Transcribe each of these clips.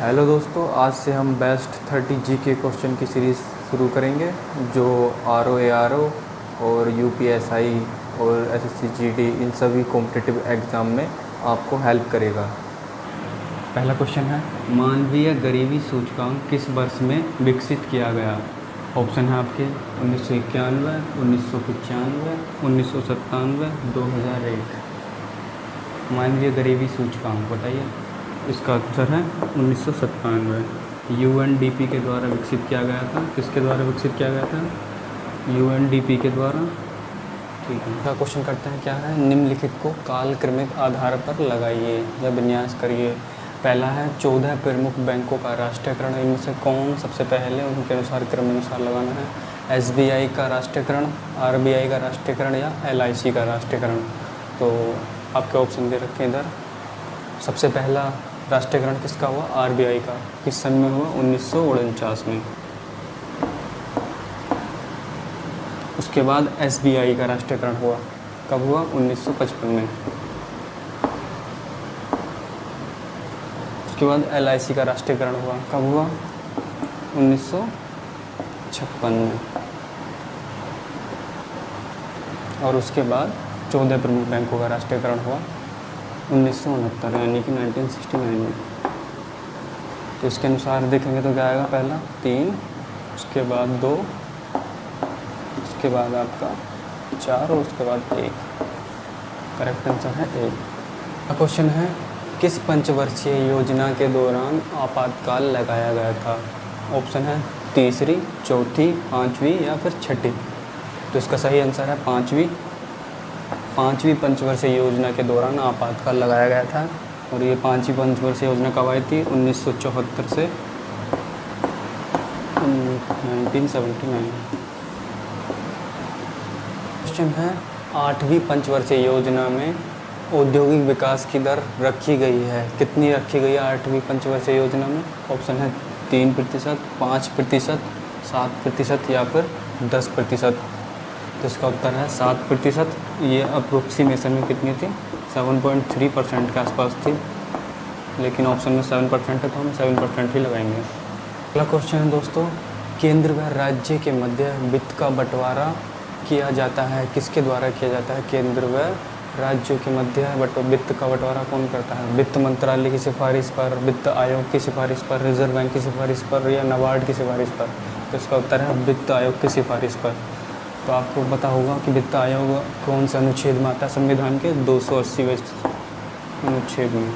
Hello दोस्तों, आज से हम बेस्ट 30 जीके क्वेश्चन की सीरीज़ शुरू करेंगे जो ROARO और UPSI और SSC GD इन सभी कॉम्पिटिटिव एग्ज़ाम में आपको हेल्प करेगा। पहला क्वेश्चन है, मानवीय गरीबी सूचकांक किस वर्ष में विकसित किया गया। ऑप्शन है आपके 1991, 1995, 1997, 2001। मानवीय गरीबी सूचकांक बताइए। इसका आंसर है 1997। UNDP के द्वारा विकसित किया गया था। किसके द्वारा विकसित किया गया था? UNDP के द्वारा। ठीक है, का क्वेश्चन करते हैं, क्या है? निम्नलिखित को कालक्रमिक आधार पर लगाइए या विन्यास करिए। पहला है 14 प्रमुख बैंकों का राष्ट्रीयकरण। इनमें से कौन सबसे पहले उनके अनुसार क्रमानुसार लगाना है? SBI का राष्ट्रीयकरण, RBI का राष्ट्रीयकरण या LIC का राष्ट्रीयकरण। तो आपके ऑप्शन दे रखे इधर। सबसे पहला राष्ट्रीयकरण किसका हुआ? RBI का। किस सन में हुआ? 1949 में। उसके बाद SBI का राष्ट्रीयकरण हुआ। कब हुआ? 1955 में। उसके बाद LIC का राष्ट्रीयकरण हुआ। कब हुआ? 1956 में। और उसके बाद 14 प्रमुख बैंकों का राष्ट्रीयकरण हुआ 1969 यानी कि 1969 में। तो इसके अनुसार देखेंगे तो क्या आएगा? पहला 3, उसके बाद 2, उसके बाद आपका 4 और उसके बाद 1। करेक्ट आंसर है 1। क्वेश्चन है, किस पंचवर्षीय योजना के दौरान आपातकाल लगाया गया था? ऑप्शन है तीसरी, चौथी, पाँचवीं या फिर छठी। तो इसका सही आंसर है पाँचवीं पंचवर्षीय योजना के दौरान आपातकाल लगाया गया था। और ये पाँचवीं पंचवर्षीय योजना कब आई थी? 1974 से 1979। क्वेश्चन है, 8वीं पंचवर्षीय योजना में औद्योगिक विकास की दर रखी गई है। कितनी रखी गई है 8वीं पंचवर्षीय योजना में? ऑप्शन है 3%, 5%, 7% या फिर 10%। तो इसका उत्तर है 7%। ये अप्रोक्सीमेशन में कितनी थी? 7.3% के आसपास थी, लेकिन ऑप्शन में 7% है तो हम 7% ही लगाएंगे। अगला क्वेश्चन है दोस्तों, केंद्र व राज्य के मध्य वित्त का बंटवारा किया जाता है। किसके द्वारा किया जाता है? केंद्र व राज्यों के मध्य वित्त का बंटवारा कौन करता है? वित्त मंत्रालय की सिफारिश पर, वित्त आयोग की सिफारिश पर, रिजर्व बैंक की सिफारिश पर या नाबार्ड की सिफारिश पर। तो इसका उत्तर है वित्त आयोग की सिफारिश पर। तो आपको पता होगा कि वित्त आयोग कौन से अनुच्छेद में आता है संविधान के? 280वें अनुच्छेद में,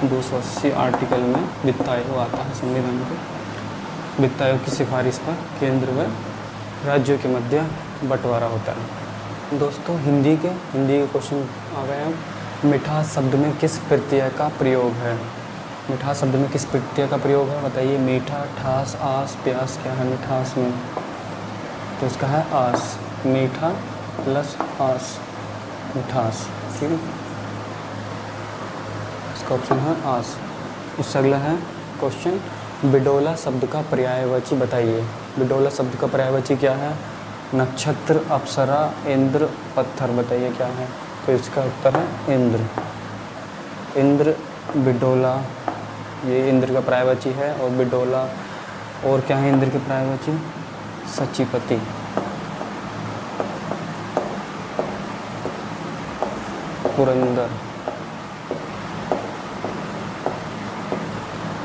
280 आर्टिकल में वित्त आयोग आता है संविधान के। वित्त आयोग की सिफारिश पर केंद्र व राज्यों के मध्य बंटवारा होता है। दोस्तों हिंदी के क्वेश्चन आ गए हैं। मिठास शब्द में किस प्रत्यय का प्रयोग है? मिठास शब्द में किस प्रत्यय का प्रयोग है बताइए। मीठा, ठास, आस, प्यास क्या है मिठास में? तो इसका है आस। मीठा प्लस आस, मिठास। ठीक है, इसका ऑप्शन है आस। उससे अगला है क्वेश्चन, बिडोला शब्द का पर्यायवाची बताइए। बिडोला शब्द का पर्यायवाची क्या है? नक्षत्र, अप्सरा, इंद्र, पत्थर। बताइए क्या है? तो इसका उत्तर है इंद्र। इंद्र, बिडोला, ये इंद्र का पर्यायवाची है। और बिडोला, और क्या है इंद्र के पर्यायवाची? सचिपति।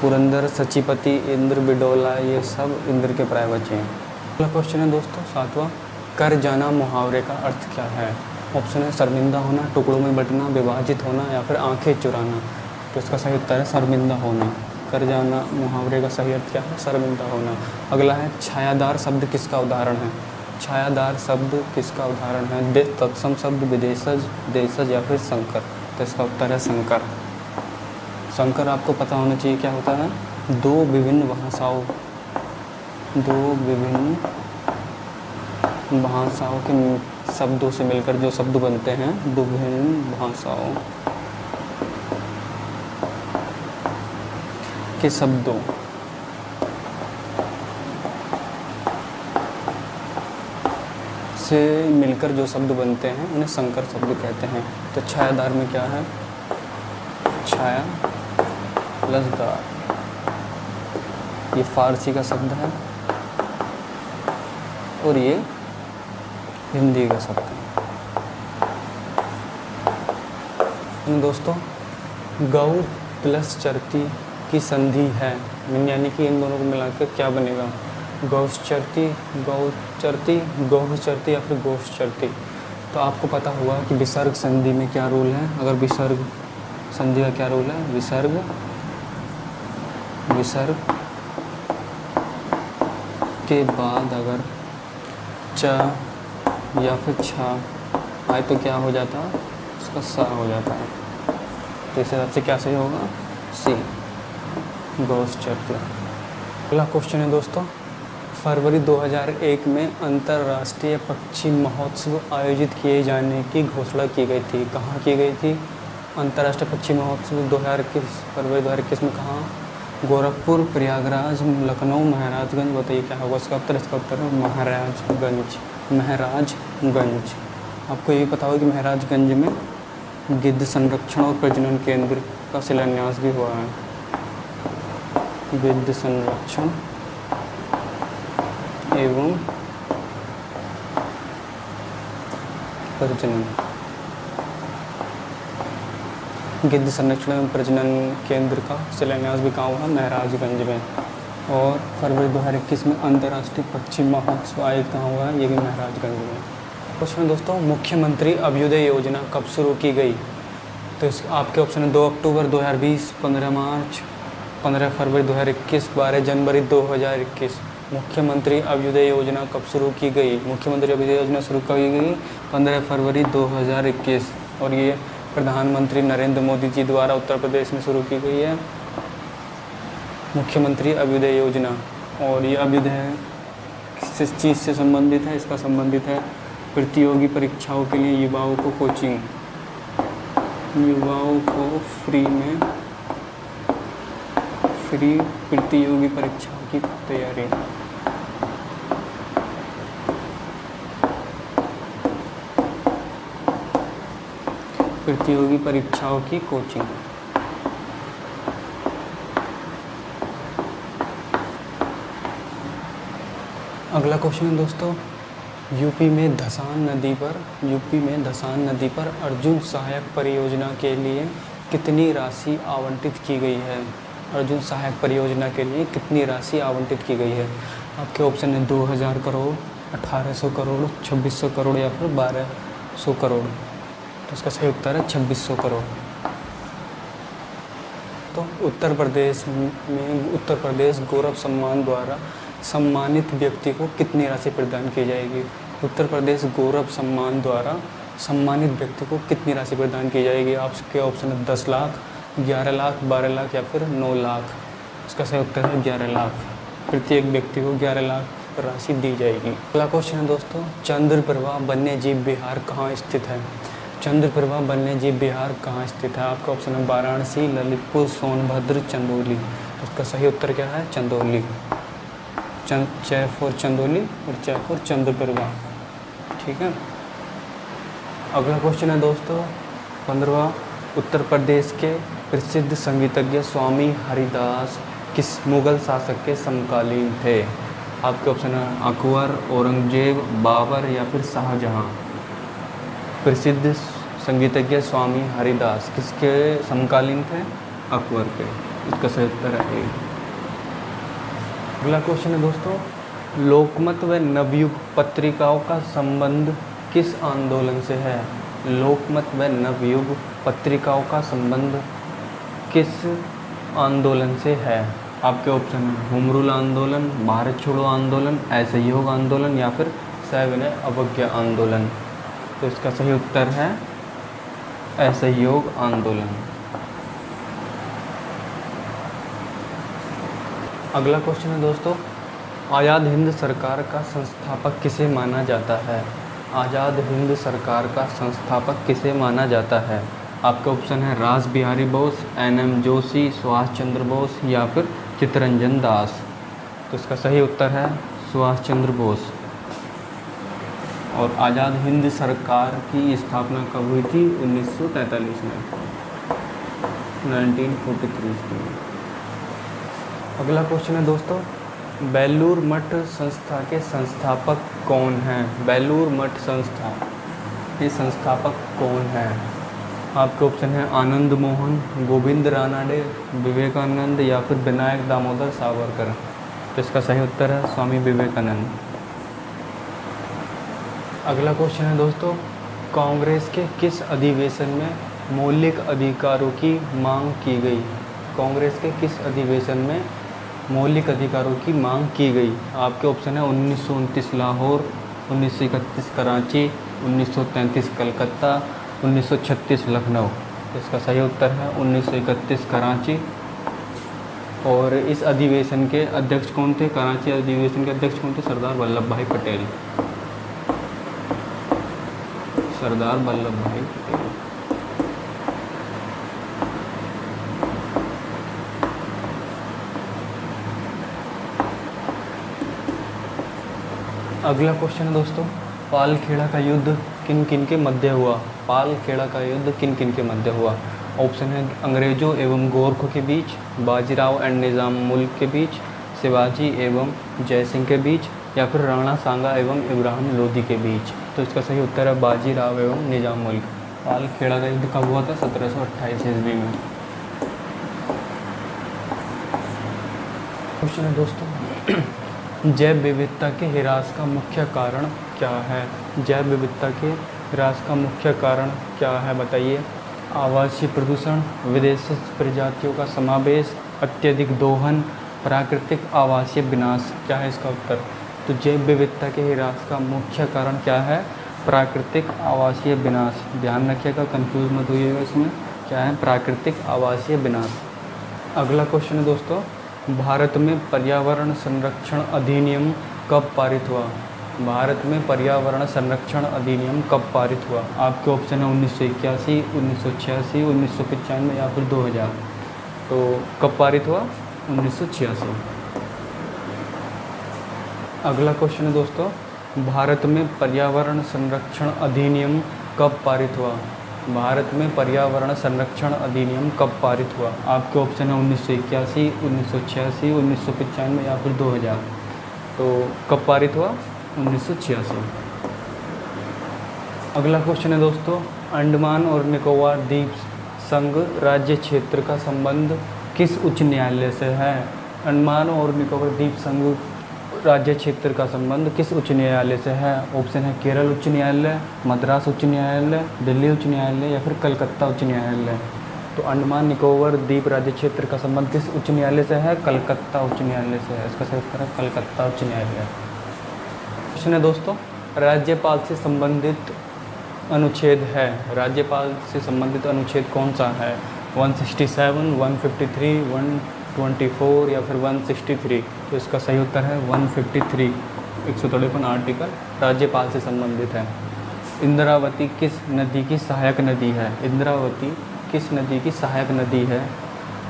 पुरंदर, सचिपति, इंद्र, बिडोला, ये सब इंद्र के पर्यायवाची हैं। अगला क्वेश्चन है दोस्तों 7वां, कर जाना मुहावरे का अर्थ क्या है? ऑप्शन है शर्मिंदा होना, टुकड़ों में बंटना, विभाजित होना या फिर आंखें चुराना। तो इसका सही उत्तर है शर्मिंदा होना। कर जाना मुहावरे का सही अर्थ क्या है? शर्मिंदा होना। अगला है, छायादार शब्द किसका उदाहरण है? छायादार शब्द किसका उदाहरण है? तत्सम शब्द, विदेशज, देशज या फिर संकर। तो इसका उत्तर है संकर। संकर आपको पता होना चाहिए क्या होता है? दो विभिन्न भाषाओं के शब्दों से मिलकर जो शब्द बनते हैं, विभिन्न भाषाओं के शब्दों से मिलकर जो शब्द बनते हैं उन्हें संकर शब्द कहते हैं। तो छायादार में क्या है? छाया प्लस दार। ये फ़ारसी का शब्द है और ये हिंदी का शब्द है। दोस्तों, गौ प्लस चरती की संधि है, यानी कि इन दोनों को मिलाकर क्या बनेगा? गौश्चरती, गौचरती, गौचरती या फिर गोश्चरती। तो आपको पता होगा कि विसर्ग संधि में क्या रूल है। अगर विसर्ग संधि का क्या रूल है? विसर्ग के बाद अगर च या फिर छ आए तो क्या हो जाता है? उसका सा हो जाता है। तो इस हिसाब से क्या सही होगा? सी, गौश्चरती। अगला क्वेश्चन है दोस्तों, फरवरी 2001 में अंतर्राष्ट्रीय पक्षी महोत्सव आयोजित किए जाने की घोषणा की गई थी। कहाँ की गई थी? अंतर्राष्ट्रीय पक्षी महोत्सव 2021 फरवरी 2021 में कहाँ? गोरखपुर, प्रयागराज, लखनऊ, महाराजगंज। बताइए क्या होगा इसका उत्तर? इसका उत्तर है महाराजगंज। महाराजगंज। आपको ये भी पता होगा कि महाराजगंज में गिद्ध संरक्षण और प्रजनन केंद्र का शिलान्यास भी हुआ है। गिद्ध संरक्षण एवं प्रजनन, गिद्ध संरक्षण एवं प्रजनन केंद्र का शिलान्यास भी कहाँ हुआ? महाराजगंज में। और फरवरी 2021 में अंतर्राष्ट्रीय पक्षी महोत्सव आयोजित कहाँ हुआ है? ये भी महाराजगंज में। क्वेश्चन दोस्तों, मुख्यमंत्री अभ्युदय योजना कब शुरू की गई? तो इस आपके ऑप्शन है 2 अक्टूबर 2020, 15 मार्च, 15 फरवरी 2021, 12 जनवरी 2021। मुख्यमंत्री अभ्युदय योजना कब शुरू की गई? मुख्यमंत्री अभ्युदय योजना शुरू की गई 15 फरवरी 2021 और ये प्रधानमंत्री नरेंद्र मोदी जी द्वारा उत्तर प्रदेश में शुरू की गई है मुख्यमंत्री अभ्युदय योजना। और ये अभ्युदय किस चीज़ से संबंधित है? इसका संबंधित है प्रतियोगी परीक्षाओं के लिए युवाओं को कोचिंग, युवाओं को फ्री प्रतियोगी परीक्षाओं की तैयारी। प्रतियोगी परीक्षाओं की कोचिंग। अगला क्वेश्चन है दोस्तों, यूपी में धसान नदी पर अर्जुन सहायक परियोजना के लिए कितनी राशि आवंटित की गई है? अर्जुन सहायक परियोजना के लिए कितनी राशि आवंटित की गई है? आपके ऑप्शन है 2000 करोड़, 1800 करोड़, 2600 करोड़ या फिर 1200 करोड़। तो इसका सही उत्तर है 2600 करोड़। तो उत्तर प्रदेश गौरव सम्मान द्वारा सम्मानित व्यक्ति को कितनी राशि प्रदान की जाएगी? उत्तर प्रदेश गौरव सम्मान द्वारा सम्मानित व्यक्ति को कितनी राशि प्रदान की जाएगी? आपके ऑप्शन है 10 लाख, 11 लाख, 12 लाख या फिर 9 लाख। इसका सही उत्तर है 11 लाख। प्रत्येक व्यक्ति को 11 लाख राशि दी जाएगी। अगला क्वेश्चन है दोस्तों, चंद्रप्रभा वन्यजीव विहार कहाँ स्थित है? चंद्रप्रभा वन्यजीव विहार कहाँ स्थित है? आपका ऑप्शन है वाराणसी, ललितपुर, सोनभद्र, चंदौली। तो इसका सही उत्तर क्या है? चंदौली। च फॉर चंदौली और च फॉर चंद्रप्रभा। ठीक है। अगला क्वेश्चन है दोस्तों 15वां, उत्तर प्रदेश के प्रसिद्ध संगीतज्ञ स्वामी हरिदास किस मुगल शासक के समकालीन थे? आपके ऑप्शन है अकबर, औरंगजेब, बाबर या फिर शाहजहां। प्रसिद्ध संगीतज्ञ स्वामी हरिदास किसके समकालीन थे? अकबर के। इसका सही उत्तर है ए। अगला क्वेश्चन है दोस्तों, लोकमत व नवयुग पत्रिकाओं का संबंध किस आंदोलन से है? लोकमत व नवयुग पत्रिकाओं का संबंध किस आंदोलन से है? आपके ऑप्शन है होम रूल आंदोलन, भारत छोड़ो आंदोलन, असहयोग आंदोलन या फिर सविनय अवज्ञा आंदोलन। तो इसका सही उत्तर है असहयोग आंदोलन। अगला क्वेश्चन है दोस्तों, आज़ाद हिंद सरकार का संस्थापक किसे माना जाता है? आज़ाद हिंद सरकार का संस्थापक किसे माना जाता है? आपके ऑप्शन है रास बिहारी बोस, एन.एम. जोशी, सुभाष चंद्र बोस या फिर चित्तरंजन दास। तो इसका सही उत्तर है सुभाष चंद्र बोस। और आज़ाद हिंद सरकार की स्थापना कब हुई थी? 1943 में, 1943 में। अगला क्वेश्चन है दोस्तों, बेलूर मठ संस्था के संस्थापक कौन हैं? बेलूर मठ संस्था के संस्थापक कौन हैं? आपके ऑप्शन है आनंद मोहन, गोविंद रानाडे, विवेकानंद या फिर विनायक दामोदर सावरकर। तो इसका सही उत्तर है स्वामी विवेकानंद। अगला क्वेश्चन है दोस्तों, कांग्रेस के किस अधिवेशन में मौलिक अधिकारों की मांग की गई? कांग्रेस के किस अधिवेशन में मौलिक अधिकारों की मांग की गई? आपके ऑप्शन है 1929 लाहौर, 1931 कराची, 1933 कलकत्ता, 1936 लखनऊ। इसका सही उत्तर है 1931 कराची। और इस अधिवेशन के अध्यक्ष कौन थे? कराची अधिवेशन के अध्यक्ष कौन थे? सरदार वल्लभ भाई पटेल। सरदार वल्लभ भाई पटेल। अगला क्वेश्चन है दोस्तों, पालखेड़ा का युद्ध किन किन के मध्य हुआ? पालखेड़ा का युद्ध किन किन के मध्य हुआ? ऑप्शन है अंग्रेज़ों एवं गोरखों के बीच, बाजीराव एंड निज़ाम मुल्क के बीच, शिवाजी एवं जयसिंह के बीच, या फिर राणा सांगा एवं इब्राहिम लोदी के बीच। तो इसका सही उत्तर है बाजीराव एवं निज़ाम मुल्क। पालखेड़ा का युद्ध कब हुआ था? 1728 ईस्वी में। क्वेश्चन है दोस्तों, जैव विविधता के ह्रास का मुख्य कारण क्या है? जैव विविधता के ह्रास का मुख्य कारण क्या है बताइए? आवासीय प्रदूषण, विदेशी प्रजातियों का समावेश, अत्यधिक दोहन, प्राकृतिक आवासीय विनाश। क्या है इसका उत्तर? तो जैव विविधता के ह्रास का मुख्य कारण क्या है? प्राकृतिक आवासीय विनाश। ध्यान रखिएगा, कंफ्यूज मत होइएगा इसमें। क्या है? प्राकृतिक आवासीय विनाश। अगला क्वेश्चन है दोस्तों, भारत में पर्यावरण संरक्षण अधिनियम कब पारित हुआ? भारत में पर्यावरण संरक्षण अधिनियम कब पारित हुआ? आपके ऑप्शन है 1981, 1986, 1995 या फिर 2000। तो कब पारित हुआ? 1986। अगला क्वेश्चन है दोस्तों, भारत में पर्यावरण संरक्षण अधिनियम कब पारित हुआ? भारत में पर्यावरण संरक्षण अधिनियम कब पारित हुआ? आपके ऑप्शन है 1981, 1986, 1995 या फिर 2000। तो कब पारित हुआ? 1986। अगला क्वेश्चन है दोस्तों, अंडमान और निकोबार द्वीप संघ राज्य क्षेत्र का संबंध किस उच्च न्यायालय से है? अंडमान और निकोबार द्वीप संघ राज्य क्षेत्र का संबंध किस उच्च न्यायालय से है? ऑप्शन है केरल उच्च न्यायालय, मद्रास उच्च न्यायालय, दिल्ली उच्च न्यायालय या फिर कलकत्ता उच्च न्यायालय। तो अंडमान निकोबार द्वीप राज्य क्षेत्र का संबंध किस उच्च न्यायालय से है? कलकत्ता उच्च न्यायालय से है। इसका सही उत्तर है कलकत्ता उच्च न्यायालय। क्वेश्चन है दोस्तों, राज्यपाल से संबंधित अनुच्छेद है। राज्यपाल से संबंधित अनुच्छेद कौन सा है? 167, 153, 124 या फिर 163। तो इसका सही उत्तर है 153। 153 आर्टिकल राज्यपाल से संबंधित है। इंद्रावती किस नदी की सहायक नदी है? इंद्रावती किस नदी की सहायक नदी है?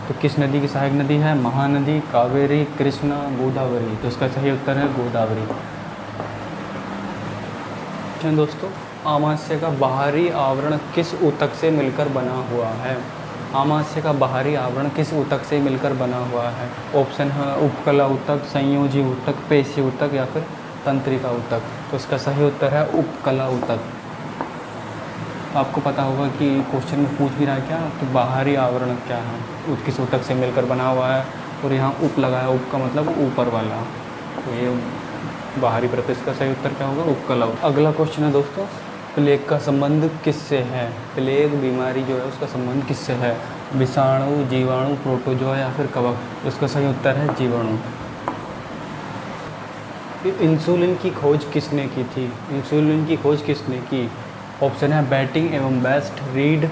तो किस नदी की सहायक नदी है? महानदी, कावेरी, कृष्णा, गोदावरी। तो इसका सही उत्तर है गोदावरी। दोस्तों, आमाशय का बाहरी आवरण किस ऊतक से मिलकर बना हुआ है? आमाशय का बाहरी आवरण किस ऊतक से मिलकर बना हुआ है? ऑप्शन है उपकला ऊतक, संयोजी ऊतक, पेशी ऊतक या फिर तंत्रिका ऊतक। तो इसका सही उत्तर है उपकला ऊतक। आपको पता होगा कि क्वेश्चन में पूछ भी रहा है क्या, तो बाहरी आवरण क्या है, किस ऊतक से मिलकर बना हुआ है, और यहाँ उप लगा है। उप का मतलब ऊपर वाला, तो ये बाहरी परत। इसका सही उत्तर क्या होगा? उपकला ऊतक। अगला क्वेश्चन है दोस्तों, प्लेग का संबंध किससे है? प्लेग बीमारी जो है उसका संबंध किससे है? विषाणु, जीवाणु, प्रोटोजोआ या फिर कवक। इसका सही उत्तर है जीवाणु। इंसुलिन की खोज किसने की थी? इंसुलिन की खोज किसने की? ऑप्शन है बैटिंग एवं बेस्ट, रीड,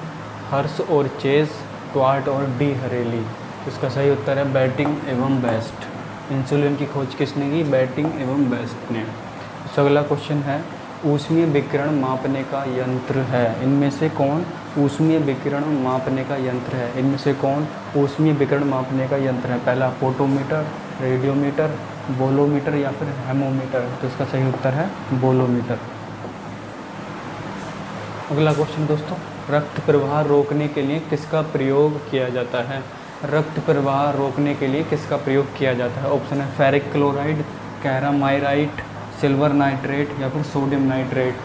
हर्ष और चेस, ट्वार्ट और डी हरेली। इसका सही उत्तर है बैटिंग एवं बेस्ट। इंसुलिन की खोज किसने की? बैटिंग एवं बेस्ट ने। अगला क्वेश्चन है, ऊष्मीय विकिरण मापने का यंत्र है। इनमें से कौन ऊष्मीय विकिरण मापने का यंत्र है? इनमें से कौन ऊष्मीय विकिरण मापने का यंत्र है? पहला फोटोमीटर, रेडियोमीटर, बोलोमीटर या फिर हेमोमीटर। तो इसका सही उत्तर है बोलोमीटर। अगला क्वेश्चन दोस्तों, रक्त प्रवाह रोकने के लिए किसका प्रयोग किया जाता है? रक्त प्रवाह रोकने के लिए किसका प्रयोग किया जाता है? ऑप्शन है फेरिक क्लोराइड, कैरामाइराइट, सिल्वर नाइट्रेट या फिर सोडियम नाइट्रेट।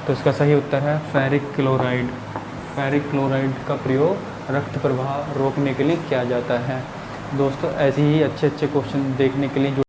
तो इसका सही उत्तर है फेरिक क्लोराइड। फेरिक क्लोराइड का प्रयोग रक्त प्रवाह रोकने के लिए किया जाता है। दोस्तों ऐसे ही अच्छे अच्छे क्वेश्चन देखने के लिए